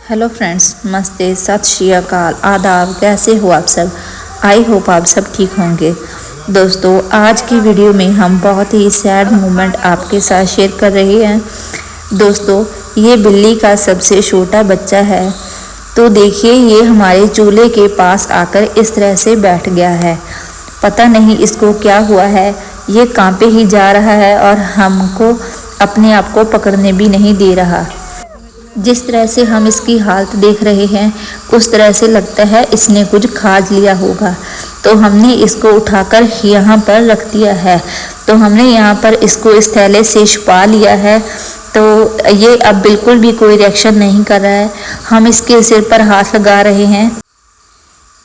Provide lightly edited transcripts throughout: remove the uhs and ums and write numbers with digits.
Hello friends, नमस्ते, सत श्री अकाल, आदाब। कैसे हो आप सब? आई होप आप सब ठीक होंगे। दोस्तों, आज की वीडियो में हम बहुत ही सैड मोमेंट आपके साथ शेयर कर रहे हैं। दोस्तों, ये बिल्ली का सबसे छोटा बच्चा है। तो देखिए, ये हमारे चूल्हे के पास आकर इस तरह से बैठ गया है। पता नहीं इसको क्या हुआ है। ये कांपे ही जा रहा है और हमको अपने आप को पकड़ने भी नहीं दे रहा। जिस तरह से हम इसकी हालत देख रहे हैं, उस तरह से लगता है इसने कुछ खा लिया होगा। तो हमने इसको उठाकर यहाँ पर रख दिया है। तो हमने यहाँ पर इसको इस थैले से छुपा लिया है। तो ये अब बिल्कुल भी कोई रिएक्शन नहीं कर रहा है। हम इसके सिर पर हाथ लगा रहे हैं,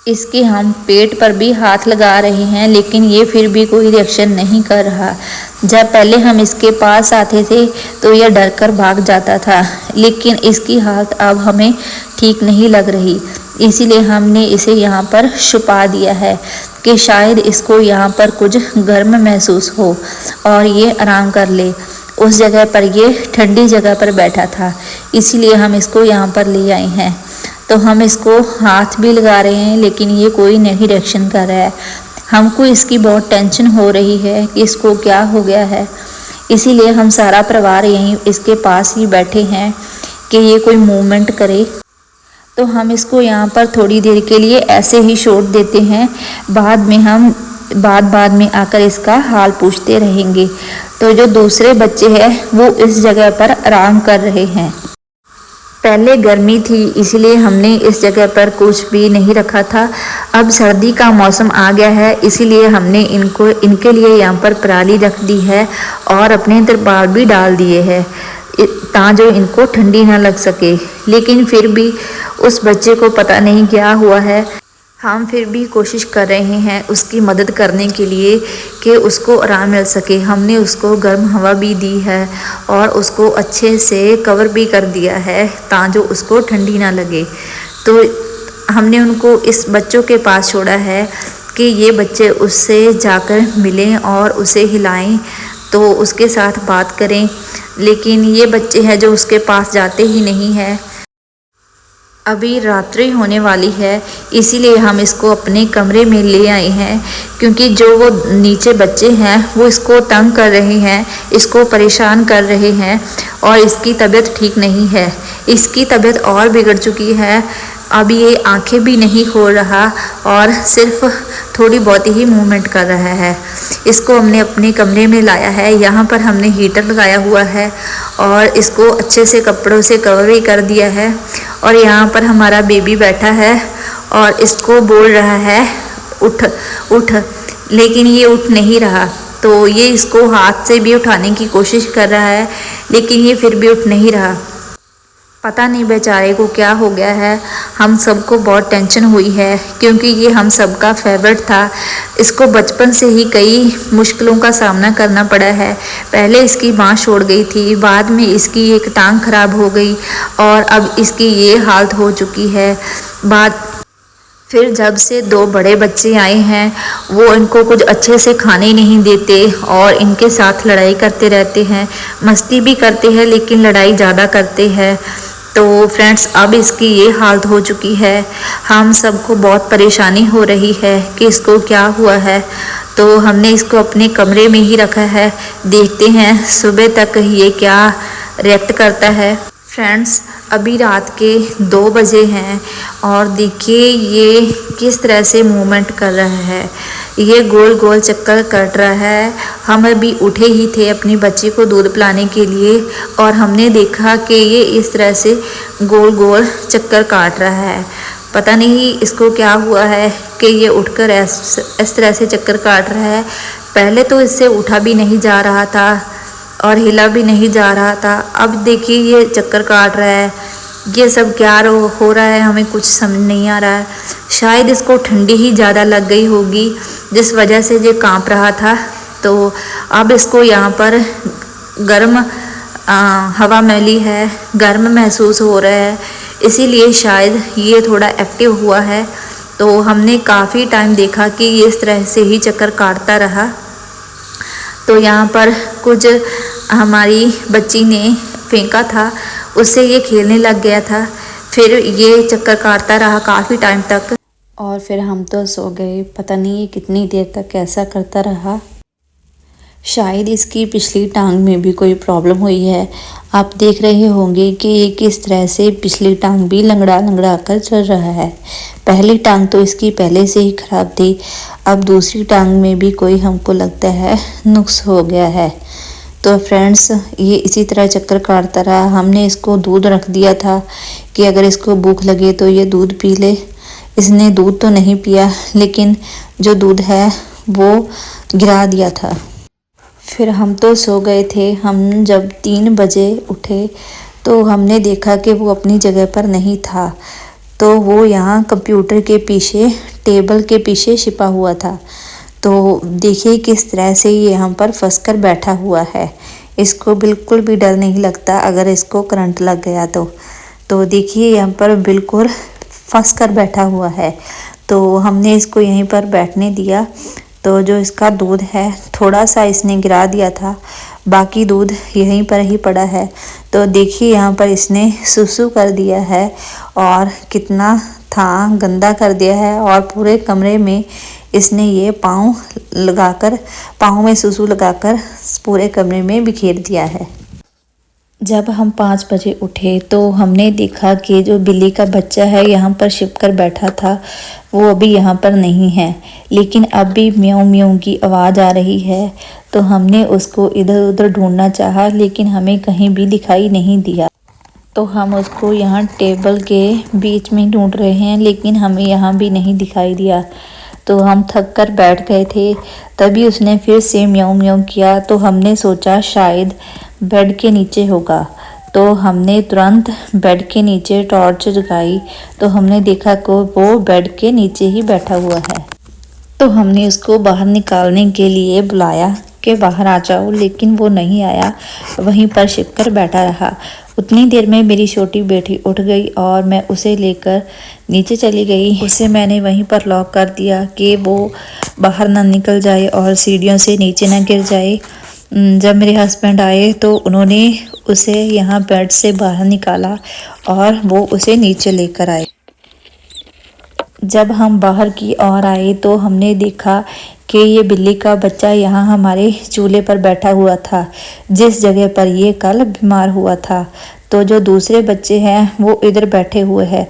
इसके हम पेट पर भी हाथ लगा रहे हैं, लेकिन ये फिर भी कोई रिएक्शन नहीं कर रहा। जब पहले हम इसके पास आते थे तो यह डर कर भाग जाता था, लेकिन इसकी हालत अब हमें ठीक नहीं लग रही। इसीलिए हमने इसे यहाँ पर छुपा दिया है कि शायद इसको यहाँ पर कुछ गर्म महसूस हो और ये आराम कर ले। उस जगह पर ये ठंडी जगह पर बैठा था, इसीलिए हम इसको यहाँ पर ले आए हैं। तो हम इसको हाथ भी लगा रहे हैं, लेकिन ये कोई नहीं रिएक्शन कर रहा है। हमको इसकी बहुत टेंशन हो रही है कि इसको क्या हो गया है। इसीलिए हम सारा परिवार यहीं इसके पास ही बैठे हैं कि ये कोई मूवमेंट करे। तो हम इसको यहाँ पर थोड़ी देर के लिए ऐसे ही छोड़ देते हैं। बाद में हम बाद में आकर इसका हाल पूछते रहेंगे। तो जो दूसरे बच्चे हैं वो इस जगह पर आराम कर रहे हैं। पहले गर्मी थी, इसलिए हमने इस जगह पर कुछ भी नहीं रखा था। अब सर्दी का मौसम आ गया है, इसीलिए हमने इनके लिए यहाँ पर पराली रख दी है और अपने तिरपाल भी डाल दिए हैं ताकि इनको ठंडी ना लग सके। लेकिन फिर भी उस बच्चे को पता नहीं क्या हुआ है। हम फिर भी कोशिश कर रहे हैं उसकी मदद करने के लिए कि उसको आराम मिल सके। हमने उसको गर्म हवा भी दी है और उसको अच्छे से कवर भी कर दिया है ताकि उसको ठंडी ना लगे। तो हमने उनको इस बच्चों के पास छोड़ा है कि ये बच्चे उससे जाकर मिलें और उसे हिलाएं, तो उसके साथ बात करें। लेकिन ये बच्चे हैं जो उसके पास जाते ही नहीं हैं। अभी रात्रि होने वाली है, इसीलिए हम इसको अपने कमरे में ले आए हैं, क्योंकि जो वो नीचे बच्चे हैं वो इसको तंग कर रहे हैं, इसको परेशान कर रहे हैं और इसकी तबीयत ठीक नहीं है। इसकी तबीयत और बिगड़ चुकी है। अब ये आंखें भी नहीं खोल रहा और सिर्फ थोड़ी बहुत ही मूवमेंट कर रहा है। इसको हमने अपने कमरे में लाया है। यहाँ पर हमने हीटर लगाया हुआ है और इसको अच्छे से कपड़ों से कवर भी कर दिया है। और यहाँ पर हमारा बेबी बैठा है और इसको बोल रहा है उठ उठ, लेकिन ये उठ नहीं रहा। तो ये इसको हाथ से भी उठाने की कोशिश कर रहा है, लेकिन ये फिर भी उठ नहीं रहा। पता नहीं बेचारे को क्या हो गया है। हम सबको बहुत टेंशन हुई है, क्योंकि ये हम सबका फेवरेट था। इसको बचपन से ही कई मुश्किलों का सामना करना पड़ा है। पहले इसकी माँ छोड़ गई थी, बाद में इसकी एक टांग खराब हो गई और अब इसकी ये हालत हो चुकी है। फिर जब से 2 बड़े बच्चे आए हैं, वो इनको कुछ अच्छे से खाने नहीं देते और इनके साथ लड़ाई करते रहते हैं। मस्ती भी करते हैं, लेकिन लड़ाई ज़्यादा करते हैं। तो फ्रेंड्स, अब इसकी ये हालत हो चुकी है। हम सबको बहुत परेशानी हो रही है कि इसको क्या हुआ है। तो हमने इसको अपने कमरे में ही रखा है। देखते हैं सुबह तक ये क्या रिएक्ट करता है। फ्रेंड्स, अभी रात के 2 बजे हैं और देखिए ये किस तरह से मूवमेंट कर रहा है। ये गोल गोल चक्कर कट रहा है। हम अभी उठे ही थे अपनी बच्ची को दूध पिलाने के लिए और हमने देखा कि ये इस तरह से गोल गोल चक्कर काट रहा है। पता नहीं इसको क्या हुआ है कि ये उठकर इस तरह से चक्कर काट रहा है। पहले तो इससे उठा भी नहीं जा रहा था और हिला भी नहीं जा रहा था। अब देखिए ये चक्कर काट रहा है। ये सब क्या हो रहा है, हमें कुछ समझ नहीं आ रहा है। शायद इसको ठंडी ही ज़्यादा लग गई होगी, जिस वजह से ये कांप रहा था। तो अब इसको यहाँ पर गर्म हवा मिली है, गर्म महसूस हो रहा है, इसीलिए शायद ये थोड़ा एक्टिव हुआ है। तो हमने काफ़ी टाइम देखा कि ये इस तरह से ही चक्कर काटता रहा। तो यहाँ पर कुछ हमारी बच्ची ने फेंका था, उससे ये खेलने लग गया था। फिर ये चक्कर काटता रहा काफ़ी टाइम तक और फिर हम तो सो गए। पता नहीं ये कितनी देर तक ऐसा करता रहा। शायद इसकी पिछली टांग में भी कोई प्रॉब्लम हुई है। आप देख रहे होंगे कि ये किस तरह से पिछली टांग भी लंगड़ा लंगड़ा कर चल रहा है। पहली टांग तो इसकी पहले से ही ख़राब थी, अब दूसरी टांग में भी कोई हमको लगता है नुक्स हो गया है। तो फ्रेंड्स ये इसी तरह चक्कर काटता रहा। हमने इसको दूध रख दिया था कि अगर इसको भूख लगे तो ये दूध पी ले। इसने दूध तो नहीं पिया, लेकिन जो दूध है वो गिरा दिया था। फिर हम तो सो गए थे। हम जब 3 बजे उठे तो हमने देखा कि वो अपनी जगह पर नहीं था, तो वो यहाँ कंप्यूटर के पीछे टेबल के पीछे छिपा हुआ था। तो देखिए किस तरह से ये यहाँ पर फंस कर बैठा हुआ है। इसको बिल्कुल भी डर नहीं लगता अगर इसको करंट लग गया तो देखिए यहाँ पर बिल्कुल फंस कर बैठा हुआ है। तो हमने इसको यहीं पर बैठने दिया। तो जो इसका दूध है थोड़ा सा इसने गिरा दिया था, बाकी दूध यहीं पर ही पड़ा है। तो देखिए यहाँ पर इसने सुसु कर दिया है और कितना था गंदा कर दिया है, और पूरे कमरे में इसने ये पाँव में सुसु लगाकर पूरे कमरे में बिखेर दिया है। जब हम 5 बजे उठे तो हमने देखा कि जो बिल्ली का बच्चा है यहाँ पर छिप कर बैठा था वो अभी यहाँ पर नहीं है, लेकिन अब भी म्याऊं म्याऊं की आवाज़ आ रही है। तो हमने उसको इधर उधर ढूंढना चाहा, लेकिन हमें कहीं भी दिखाई नहीं दिया। तो हम उसको यहाँ टेबल के बीच में ढूंढ रहे हैं, लेकिन हमें यहाँ भी नहीं दिखाई दिया। तो हम थक कर बैठ गए थे। तभी उसने फिर से म्याऊं म्याऊं किया। तो हमने सोचा शायद बेड के नीचे होगा। तो हमने तुरंत बेड के नीचे टॉर्च जगाई, तो हमने देखा कि वो बेड के नीचे ही बैठा हुआ है। तो हमने उसको बाहर निकालने के लिए बुलाया कि बाहर आ जाओ, लेकिन वो नहीं आया, वहीं पर छिप कर बैठा रहा। उतनी देर में मेरी छोटी बेटी उठ गई और मैं उसे लेकर नीचे चली गई। उसे मैंने वहीं पर लॉक कर दिया कि वो बाहर ना निकल जाए और सीढ़ियों से नीचे ना गिर जाए। जब मेरे हस्बैंड आए तो उन्होंने उसे यहाँ बेड से बाहर निकाला और वो उसे नीचे लेकर आए। जब हम बाहर की ओर आए तो हमने देखा कि ये बिल्ली का बच्चा यहाँ हमारे चूल्हे पर बैठा हुआ था, जिस जगह पर ये कल बीमार हुआ था। तो जो दूसरे बच्चे हैं वो इधर बैठे हुए हैं।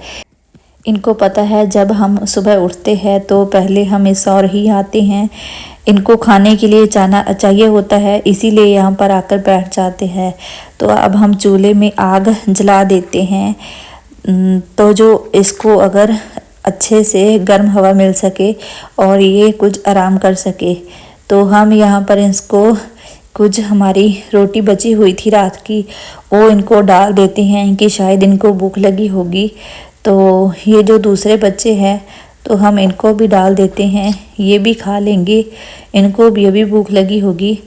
इनको पता है जब हम सुबह उठते हैं तो पहले हम इस ओर ही आते हैं। इनको खाने के लिए चाहिए होता है, इसीलिए यहाँ पर आकर बैठ जाते हैं। तो अब हम चूल्हे में आग जला देते हैं, तो जो इसको अगर अच्छे से गर्म हवा मिल सके और ये कुछ आराम कर सके। तो हम यहाँ पर इसको कुछ हमारी रोटी बची हुई थी रात की, वो इनको डाल देते हैं कि शायद इनको भूख लगी होगी। तो ये जो दूसरे बच्चे हैं तो हम इनको भी डाल देते हैं, ये भी खा लेंगे, इनको भी अभी भूख लगी होगी।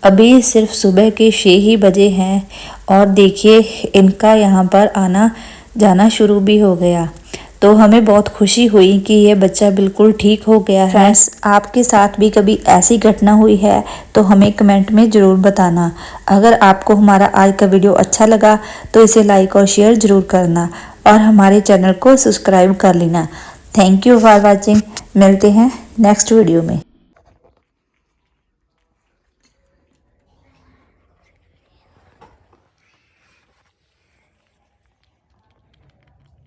अभी सिर्फ सुबह के 6 ही बजे हैं और देखिए इनका यहाँ पर आना जाना शुरू भी हो गया। तो हमें बहुत खुशी हुई कि ये बच्चा बिल्कुल ठीक हो गया है। फ्रेंड्स, आपके साथ भी कभी ऐसी घटना हुई है तो हमें कमेंट में ज़रूर बताना। अगर आपको हमारा आज का वीडियो अच्छा लगा तो इसे लाइक और शेयर ज़रूर करना और हमारे चैनल को सब्सक्राइब कर लेना। Thank you for watching. मिलते हैं नेक्स्ट वीडियो में।